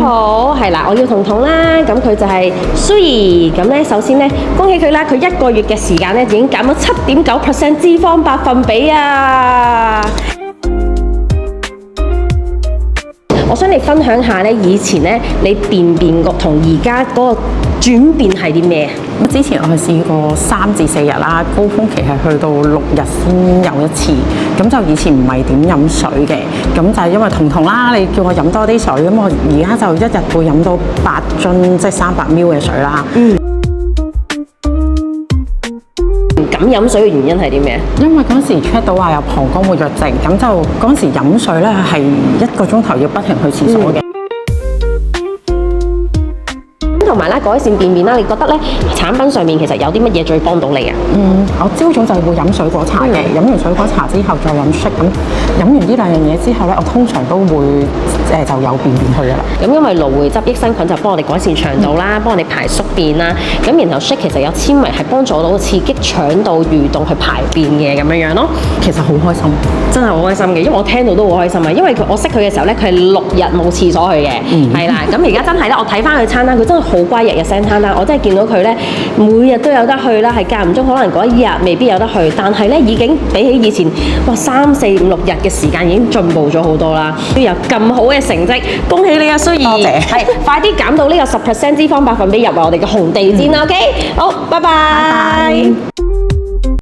好，係啦，我要彤彤啦，咁佢就係 Sui，咁咧首先咧恭喜佢啦，佢1個月嘅時間咧已經減咗7.9% 脂肪百分比啊！我想你分享下咧，以前咧你便便局同而家嗰個轉變係啲咩？之前我係試過3至4日啦，高峰期係去到6日先有一次。咁就以前唔係點飲水嘅，咁就係因為彤彤啦，你叫我飲多啲水，咁我而家就一日會飲到8樽，即係300ml嘅水啦。咁飲水嘅原因係啲咩？因為嗰陣時 check 到話有膀胱活躍症，咁就嗰陣時飲水咧係1個鐘頭要不停去廁所嘅。同埋咧改善便便啦，你覺得咧產品上面其實有啲乜嘢最幫到你啊？我朝早就會飲水果茶嘅，飲完水果茶之後再飲 shake，咁飲完呢2樣嘢之後咧，我通常都會就有便便去噶啦。咁因為蘆薈汁益生菌就幫我哋改善腸道啦，幫我哋排宿便啦。咁然後 shake 其實有纖維係幫助到刺激腸道蠕動去排便嘅咁樣咯。其實好開心，真係好開心嘅，因為我聽到都好開心啊。因為我識佢嘅時候咧，佢係6日冇廁所去嘅，係啦。咁而家真係咧，我睇翻佢餐單，佢真係好乖，日日 send 餐單。我真係見到佢咧，每日都有得去啦，係間唔中可能嗰一日未必有得去，但係咧已經比起以前3、4、5、6日嘅時間已經進步咗好多啦。都有咁好嘅成績，恭喜你啊，Sui！多謝，係快啲減到呢個10% 脂肪百分比入嚟我哋嘅紅地氈啦，OK？好，拜拜。